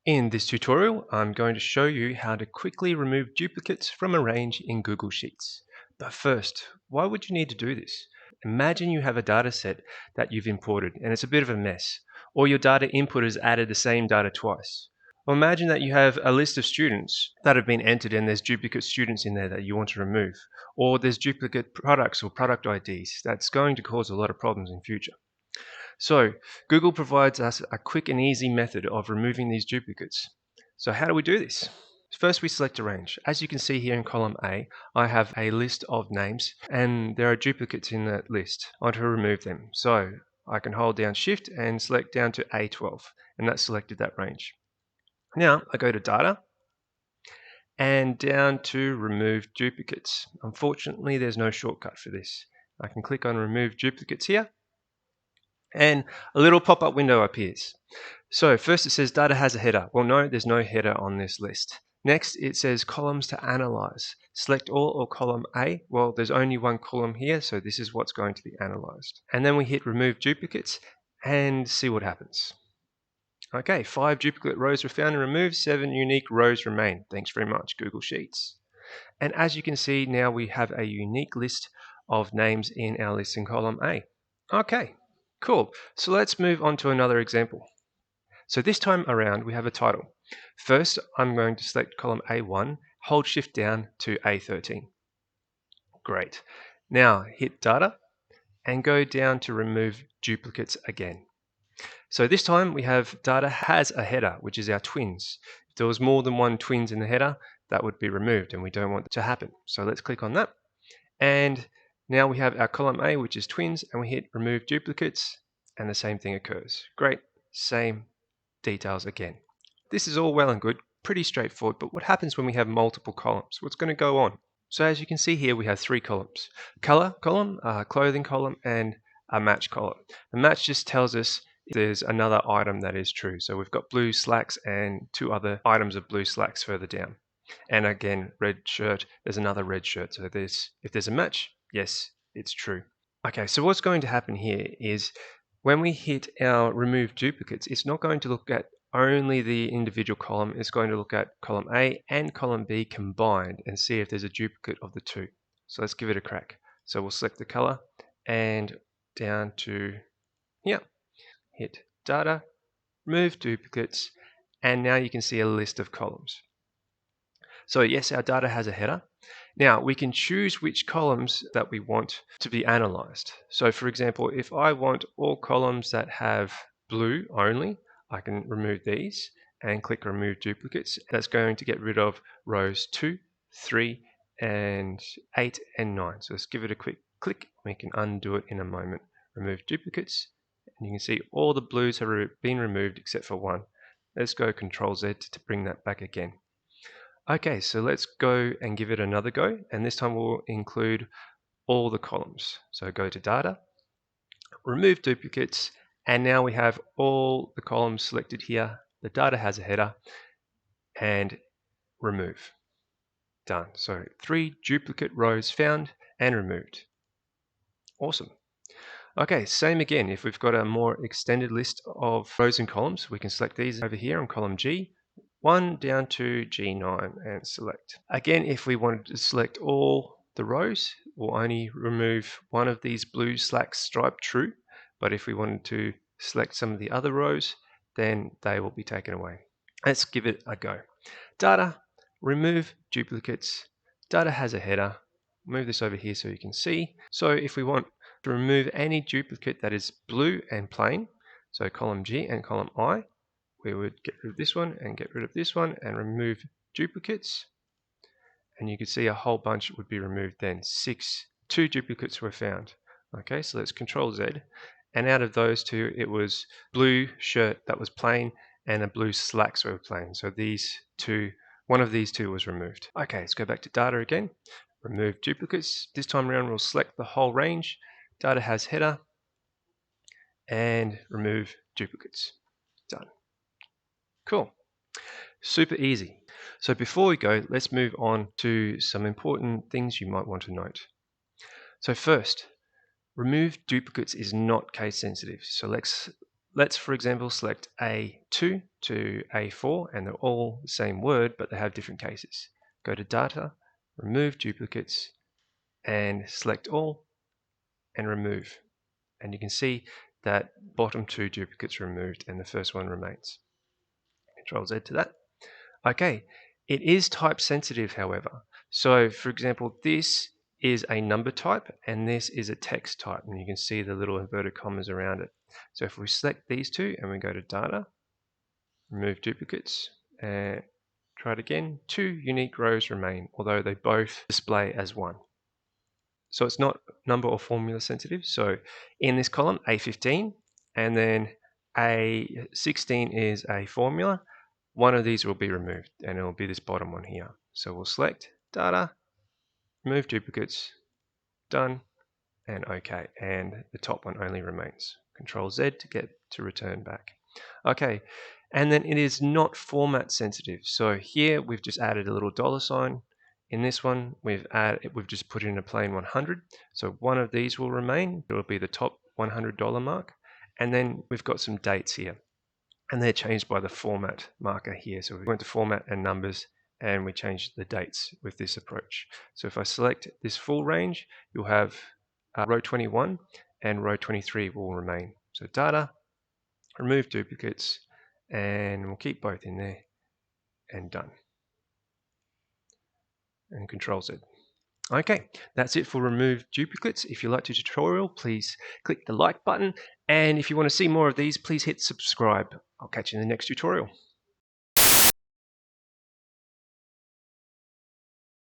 In this tutorial, I'm going to show you how to quickly remove duplicates from a range in Google Sheets. But first, why would you need to do this? Imagine you have a data set that you've imported and it's a bit of a mess, or your data input has added the same data twice. Or imagine that you have a list of students that have been entered and there's duplicate students in there that you want to remove, or there's duplicate products or product IDs. That's going to cause a lot of problems in future. So Google provides us a quick and easy method of removing these duplicates. So how do we do this? First, we select a range. As you can see here in column A, I have a list of names and there are duplicates in that list. I want to remove them. So I can hold down Shift and select down to A12, and that's selected that range. Now I go to Data and down to Remove Duplicates. Unfortunately, there's no shortcut for this. I can click on Remove Duplicates here, and a little pop-up window appears. So first it says data has a header. Well, no, there's no header on this list. Next, it says columns to analyze. Select all or column A. Well, there's only one column here, so this is what's going to be analyzed. And then we hit remove duplicates and see what happens. Okay, 5 duplicate rows were found and removed, 7 unique rows remain. Thanks very much, Google Sheets. And as you can see, now we have a unique list of names in our list in column A. Okay, cool. So let's move on to another example. So this time around, we have a title. First, I'm going to select column A1, hold Shift down to A13. Great. Now hit Data and go down to Remove Duplicates again. So this time we have data has a header, which is our twins. If there was more than one twins in the header, that would be removed, and we don't want that to happen. So let's click on that. And now we have our column A, which is twins, and we hit Remove Duplicates, and the same thing occurs. Great, same details again. This is all well and good, pretty straightforward, but what happens when we have multiple columns? What's going to go on? So as you can see here, we have 3 columns. Color column, clothing column, and a match column. The match just tells us if there's another item that is true. So we've got blue slacks and 2 other items of blue slacks further down. And again, red shirt, there's another red shirt. So if there's a match, yes, it's true. Okay, so what's going to happen here is when we hit our remove duplicates, it's not going to look at only the individual column. It's going to look at column A and column B combined and see if there's a duplicate of the 2. So let's give it a crack. So we'll select the color and down to here, hit data, remove duplicates, and now you can see a list of columns. So yes, our data has a header. Now we can choose which columns that we want to be analyzed. So for example, if I want all columns that have blue only, I can remove these and click remove duplicates. That's going to get rid of rows 2, 3, and 8 and 9. So let's give it a quick click. We can undo it in a moment. Remove duplicates, and you can see all the blues have been removed except for one. Let's go Control Z to bring that back again. Okay, so let's go and give it another go, and this time we'll include all the columns. So go to Data, remove duplicates, and now we have all the columns selected here. The data has a header, and remove. Done. So 3 duplicate rows found and removed. Awesome. Okay, same again. If we've got a more extended list of rows and columns, we can select these over here on column G, 1 down to G9 and select. Again, if we wanted to select all the rows, we'll only remove one of these blue slack stripe true, but if we wanted to select some of the other rows, then they will be taken away. Let's give it a go. Data, remove duplicates. Data has a header. Move this over here so you can see. So if we want to remove any duplicate that is blue and plain, so column G and column I, we would get rid of this one and get rid of this one and remove duplicates, and you can see a whole bunch would be removed then. 2 duplicates were found. Okay, so let's Control Z, and out of those 2 it was blue shirt that was plain and a blue slacks were plain. So one of these 2 was removed. Okay, let's go back to data again, remove duplicates. This time around we'll select the whole range, data has header, and remove duplicates. Done. Cool. Super easy. So before we go, let's move on to some important things you might want to note. So first, remove duplicates is not case sensitive. So let's let's, for example, select A2 to A4, and they're all the same word, but they have different cases. Go to Data, Remove Duplicates, and select All, and Remove. And you can see that bottom two duplicates are removed, and the first one remains. Control Z to that. Okay, it is type sensitive, however. So, for example, this is a number type, and this is a text type, and you can see the little inverted commas around it. So if we select these two and we go to Data, Remove Duplicates, and try it again, 2 unique rows remain, although they both display as one. So it's not number or formula sensitive. So in this column, A15, and then A16 is a formula. One of these will be removed, and it will be this bottom one here. So we'll select Data, Remove Duplicates, Done, and OK. And the top one only remains. Control Z to get to return back. Okay, and then it is not format sensitive. So here we've just added a little $sign. In this one, we've just put in a plain 100. So one of these will remain. It will be the top $100 mark. And then we've got some dates here, and they're changed by the format marker here. So we went to format and numbers, and we changed the dates with this approach. So if I select this full range, you'll have row 21 and row 23 will remain. So Data, Remove Duplicates, and we'll keep both in there, and Done. And Control Z. Okay, that's it for Remove Duplicates. If you liked the tutorial, please click the like button. And if you want to see more of these, please hit subscribe. I'll catch you in the next tutorial.